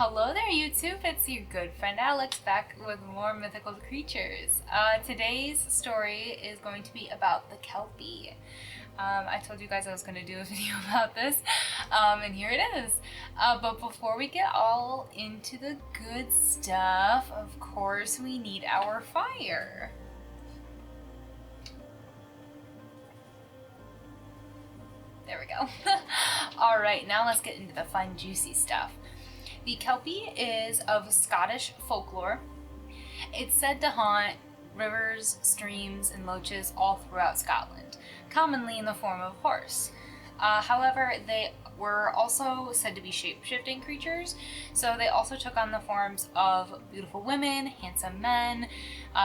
Hello there YouTube, it's your good friend Alex back with more mythical creatures. Today's story is going to be about the Kelpie. I told you guys I was going to do a video about this, and here it is. But before we get all into the good stuff, of course we need our fire. There we go. Alright, now let's get into the fun juicy stuff. The Kelpie is of Scottish folklore. It's said to haunt rivers, streams, and loaches all throughout Scotland, commonly in the form of horse. However, they were also said to be shape-shifting creatures, so they also took on the forms of beautiful women, handsome men,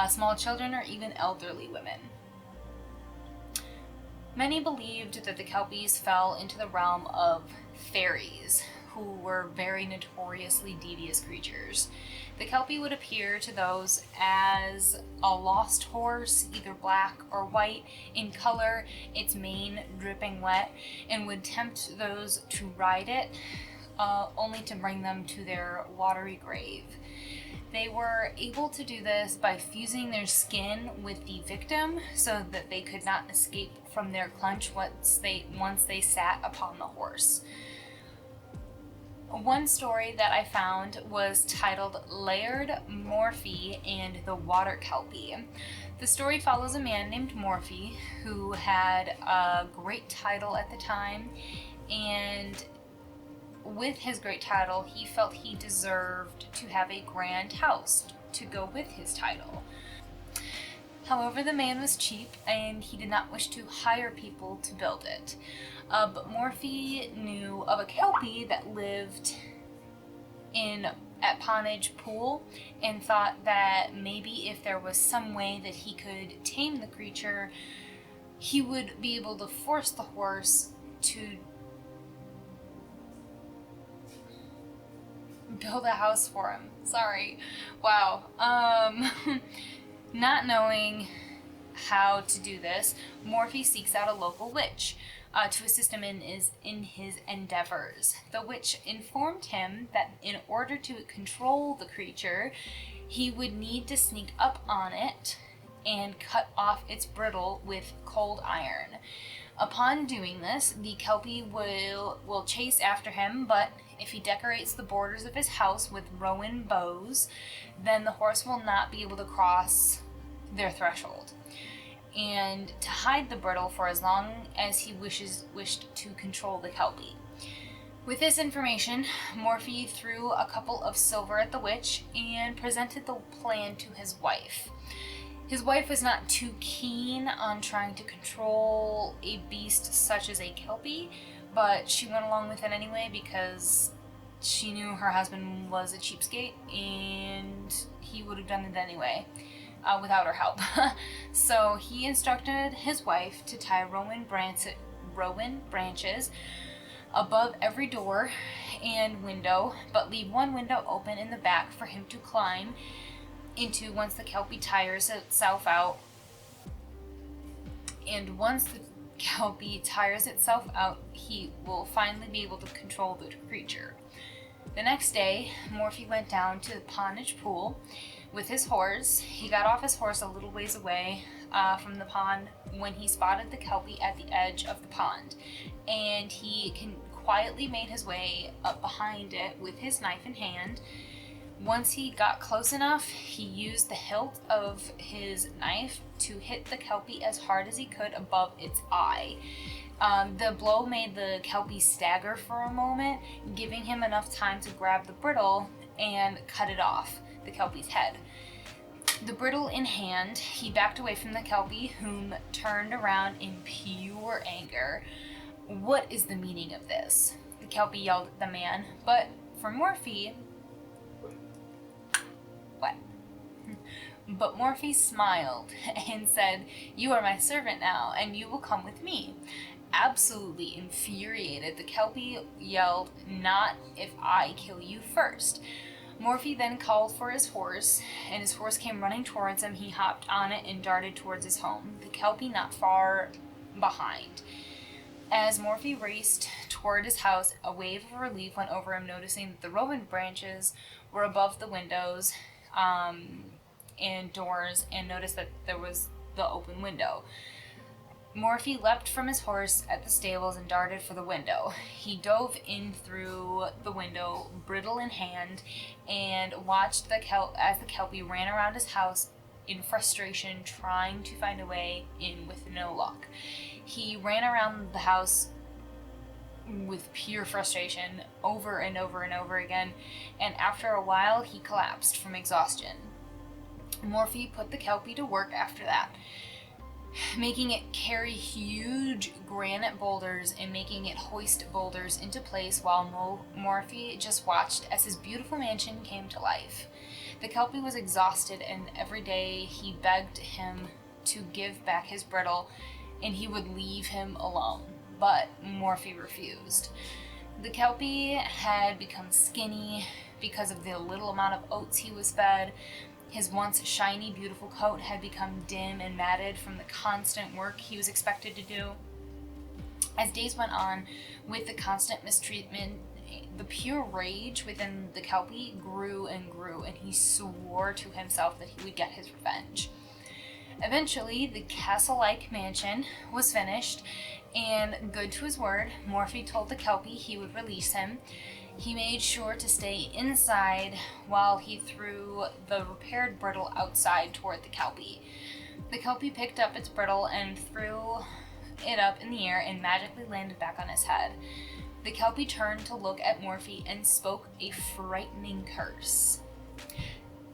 small children, or even elderly women. Many believed that the Kelpies fell into the realm of fairies, who were very notoriously devious creatures. The Kelpie would appear to those as a lost horse, either black or white in color, its mane dripping wet, and would tempt those to ride it, only to bring them to their watery grave. They were able to do this by fusing their skin with the victim so that they could not escape from their clutch once they sat upon the horse. One story that I found was titled Laird Morphy and the Water Kelpie. The story follows a man named Morphy who had a great title at the time, and with his great title, he felt he deserved to have a grand house to go with his title. However, the man was cheap and he did not wish to hire people to build it. But Morphy knew of a Kelpie that lived at Ponage Pool and thought that maybe if there was some way that he could tame the creature, he would be able to force the horse to build a house for him. Sorry. Wow. Not knowing how to do this, Morphy seeks out a local witch to assist him in his endeavors. The witch informed him that in order to control the creature, he would need to sneak up on it and cut off its bridle with cold iron. Upon doing this, the Kelpie will chase after him, but if he decorates the borders of his house with rowan bows, then the horse will not be able to cross their threshold. And to hide the bridle for as long as he wished to control the Kelpie. With this information, Morphy threw a couple of silver at the witch and presented the plan to his wife. His wife was not too keen on trying to control a beast such as a Kelpie, but she went along with it anyway because she knew her husband was a cheapskate and he would have done it anyway without her help. So he instructed his wife to tie rowan branches above every door and window, but leave one window open in the back for him to climb into once the Kelpie tires itself out. And once the Kelpie tires itself out, he will finally be able to control the creature. The next day, Morphy went down to the Ponage Pool with his horse. He got off his horse a little ways away from the pond when he spotted the Kelpie at the edge of the pond, and he quietly made his way up behind it with his knife in hand. Once he got close enough, he used the hilt of his knife to hit the Kelpie as hard as he could above its eye. The blow made the Kelpie stagger for a moment, giving him enough time to grab the bridle and cut it off the Kelpie's head. The bridle in hand, he backed away from the Kelpie, whom turned around in pure anger. "What is the meaning of this?" the Kelpie yelled at the man, but for Morphy, But Morphy smiled and said, "You are my servant now, and you will come with me." Absolutely infuriated, the Kelpie yelled, "Not if I kill you first." Morphy then called for his horse, and his horse came running towards him. He hopped on it and darted towards his home, the Kelpie not far behind. As Morphy raced towards toward his house, a wave of relief went over him, noticing that the rowan branches were above the windows and doors, and noticed that there was the open window. Morphy leapt from his horse at the stables and darted for the window. He dove in through the window, bridle in hand, and watched as the Kelpie ran around his house in frustration, trying to find a way in with no luck. He ran around the house with pure frustration over and over and over again, and after a while he collapsed from exhaustion. Morphy put the Kelpie to work after that, making it carry huge granite boulders and making it hoist boulders into place while Morphy just watched as his beautiful mansion came to life. The Kelpie was exhausted, and every day he begged him to give back his bridle and he would leave him alone, but Morphy refused. The Kelpie had become skinny because of the little amount of oats he was fed. His once shiny, beautiful coat had become dim and matted from the constant work he was expected to do. As days went on, with the constant mistreatment, the pure rage within the Kelpie grew and grew, and he swore to himself that he would get his revenge. Eventually, the castle-like mansion was finished, and good to his word, Morphy told the Kelpie he would release him. He made sure to stay inside while he threw the repaired bridle outside toward the Kelpie. The Kelpie picked up its bridle and threw it up in the air and magically landed back on his head. The Kelpie turned to look at Morphy and spoke a frightening curse.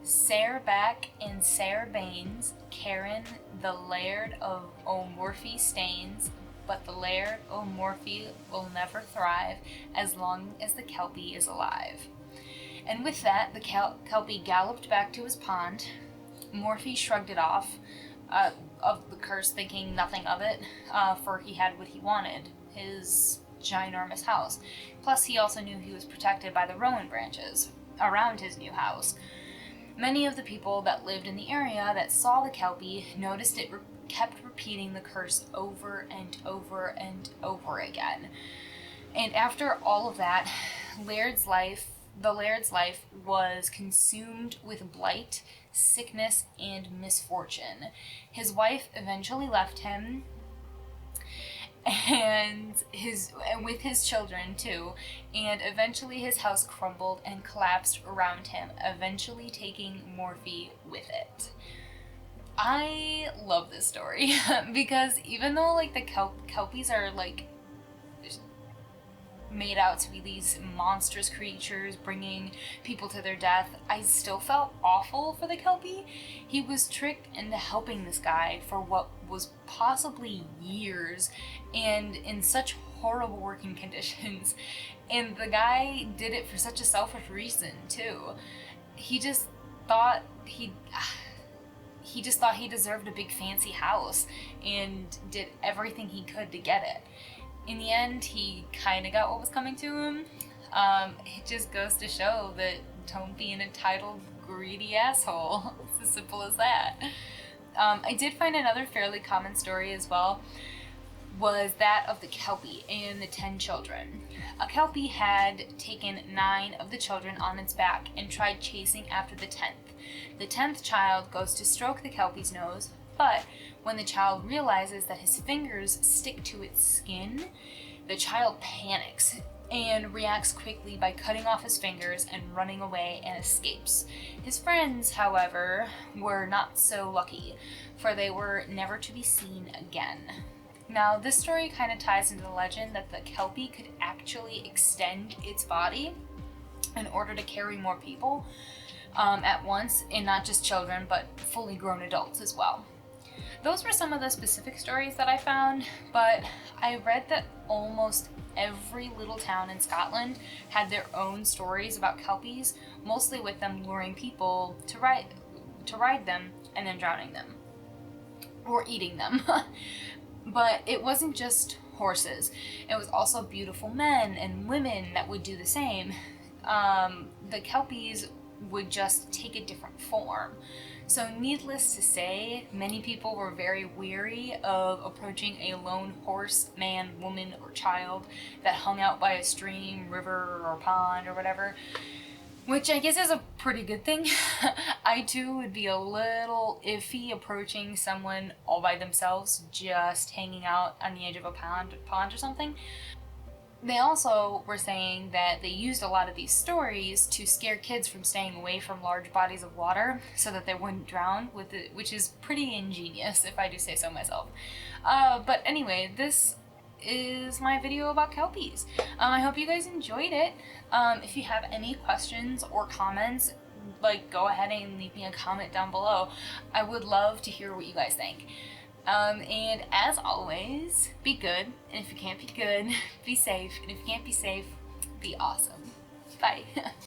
Sair back and Sair Baines, Karen, the Laird of O'Morphy Staines, but the Laird O'Morphy will never thrive as long as the Kelpie is alive. And with that, the Kelpie galloped back to his pond. Morphy shrugged it off of the curse, thinking nothing of it, for he had what he wanted, his ginormous house. Plus, he also knew he was protected by the rowan branches around his new house. Many of the people that lived in the area that saw the Kelpie noticed it kept repeating the curse over and over and over again. And after all of that, the Laird's life was consumed with blight, sickness, and misfortune. His wife eventually left him, and with his children too, and eventually his house crumbled and collapsed around him, eventually taking Morphy with it. I love this story because even though like the Kelpies are like made out to be these monstrous creatures bringing people to their death, I still felt awful for the Kelpie. He was tricked into helping this guy for what was possibly years and in such horrible working conditions, and the guy did it for such a selfish reason too. He just thought he deserved a big fancy house and did everything he could to get it. In the end, he kind of got what was coming to him. It just goes to show that don't be an entitled, greedy asshole. It's as simple as that. I did find another fairly common story as well, was that of the Kelpie and the 10 children. A Kelpie had taken 9 of the children on its back and tried chasing after the 10th. The 10th child goes to stroke the Kelpie's nose, but when the child realizes that his fingers stick to its skin, the child panics and reacts quickly by cutting off his fingers and running away and escapes. His friends, however, were not so lucky, for they were never to be seen again. Now, this story kind of ties into the legend that the Kelpie could actually extend its body in order to carry more people at once, and not just children, but fully grown adults as well. Those were some of the specific stories that I found, but I read that almost every little town in Scotland had their own stories about Kelpies, mostly with them luring people to ride them and then drowning them or eating them. But it wasn't just horses. It was also beautiful men and women that would do the same. The Kelpies would just take a different form. So needless to say, many people were very weary of approaching a lone horse, man, woman, or child that hung out by a stream, river, or pond, or whatever, which I guess is a pretty good thing. I too would be a little iffy approaching someone all by themselves, just hanging out on the edge of a pond or something. They also were saying that they used a lot of these stories to scare kids from staying away from large bodies of water so that they wouldn't drown, which is pretty ingenious, if I do say so myself. But anyway, this is my video about Kelpies. I hope you guys enjoyed it. If you have any questions or comments, like, go ahead and leave me a comment down below. I would love to hear what you guys think. And as always, be good, and if you can't be good, be safe, and if you can't be safe, be awesome. Bye.